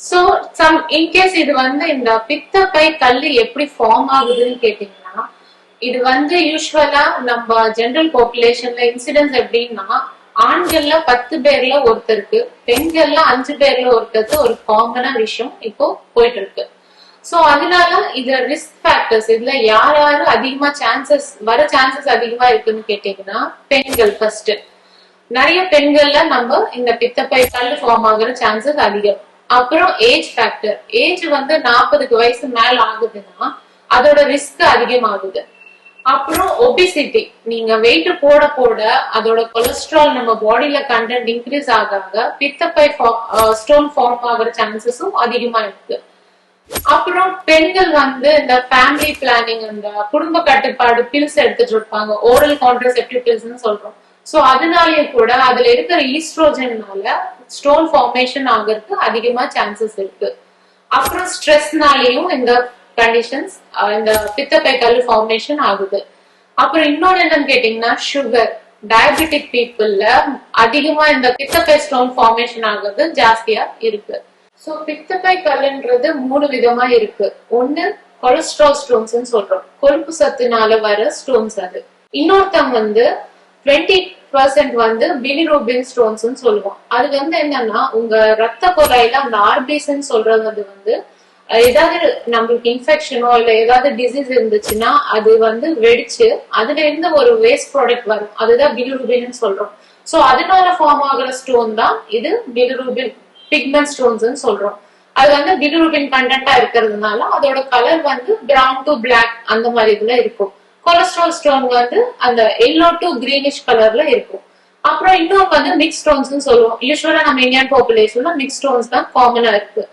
So some in case இது இந்த பித்தப்பை கல்லு எப்படி ஃபார்ம் ஆகுதுன்னு கேட்டீங்கன்னா, இது யூஸ்வலா நம்ம ஜெனரல் பாப்புலேஷன்ல இன்சிடென்ஸ் எப்படின்னா, ஆண்கள்ல 10 பேர்ல ஒருத்தருக்கு, பெண்கள்ல 5 பேர்ல ஒருத்தருக்கு ஒரு காமனா விஷயம் இப்போ போயிட்டு இருக்கு. சோ அதனால இது ரிஸ்க் ஃபேக்டர்ஸ், இதுல யார் யாரு அதிகமா சான்சஸ் அதிகமா இருக்குன்னு கேட்டீங்கன்னா, பெண்கள் ஃபர்ஸ்ட். நிறைய பெண்கள்ல நம்ம இந்த பித்தப்பை கல் ஃபார்ம் ஆகுற சான்சஸ் அதிகம். அப்புறம் ஏஜ் ஃபேக்டர், ஏஜ் 40 வயசு மேல ஆகுதுன்னா அதோட ரிஸ்க் அதிகமாகுது. அப்புறம் ஒபிசிட்டி, நீங்க வெயிட் போட போட அதோட கொலஸ்ட்ரால் நம்ம பாடியில கண்டென்ட் இன்க்ரீஸ் ஆக பித்தப்பை ஸ்டோன் ஃபார்ம் ஆகுற சான்சஸும் அதிகமா இருக்கு. அப்புறம் பெண்கள் இந்த ஃபேமிலி பிளானிங், இந்த குடும்ப கட்டுப்பாடு பில்ஸ் எடுத்துட்டு இருப்பாங்க, ஓரல் கான்ட்ரசெப்டிவ் பில்ஸ்னு சொல்றோம். சோ அதனாலயும் கூட அதுல இருக்கிற ஈஸ்ட்ரோஜன்னால ஸ்டோன் ஃபார்மேஷன் ஆகிறதுக்கு அதிகமா சான்சஸ் இருக்கு. அப்புறம் ஸ்ட்ரெஸ்னாலையும் இந்த கண்டிஷன்ஸ், இந்த பித்தப்பை கல் ஃபார்மேஷன் ஆகுது. அப்புறம் இன்னொன்னு என்னன்னு கேட்டீங்கன்னா, சுகர், டயபெட்டிக் பீப்புள்ல அதிகமா இந்த பித்தப்பை ஸ்டோன் ஃபார்மேஷன் ஆகுறது ஜாஸ்தியா இருக்கு. சோ பித்தப்பை கல்லுன்றது 3 விதமா இருக்கு. ஒன்னு கொலஸ்ட்ரால் ஸ்டோன்ஸ் சொல்றோம், கொழுப்பு சத்துனால வர ஸ்டோன்ஸ். அது இன்னொருத்தவங்க 20% பிலிரூபின் ஸ்டோன்ஸ் சொல்லுவோம். அது என்னன்னா, உங்க ரத்த குழாயில அந்த ஆர்பிசின்னு சொல்றது ஏதாவது நம்மளுக்கு இன்ஃபெக்ஷனோ இல்ல ஏதாவது டிசீஸ் இருந்துச்சுன்னா அது வெடிச்சு அதுல இருந்து ஒரு வேஸ்ட் ப்ராடக்ட் வரும், அதுதான் பிலிரூபின் சொல்றோம். சோ அதனால ஃபார்ம் ஆகுற ஸ்டோன் தான் இது பிலிரூபின் பிக்மெண்ட் ஸ்டோன்ஸ் சொல்றோம். அது பிலிரூபின் கண்டென்ட்டா இருக்கிறதுனால அதோட கலர் பிரவுன் டு பிளாக் அந்த மாதிரி இதுல இருக்கும். கொலஸ்ட்ரால் ஸ்டோன் அந்த எல்லோ டு கிரீனிஷ் கலர்ல இருக்கும். அப்புறம் இன்னும் மிக்ஸ் ஸ்டோன்ஸ் சொல்லுவோம். யூஸ்வலா நம்ம இந்தியன் பாப்புலேஷன்ல மிக்ஸ் ஸ்டோன்ஸ் தான் காமனா இருக்கு.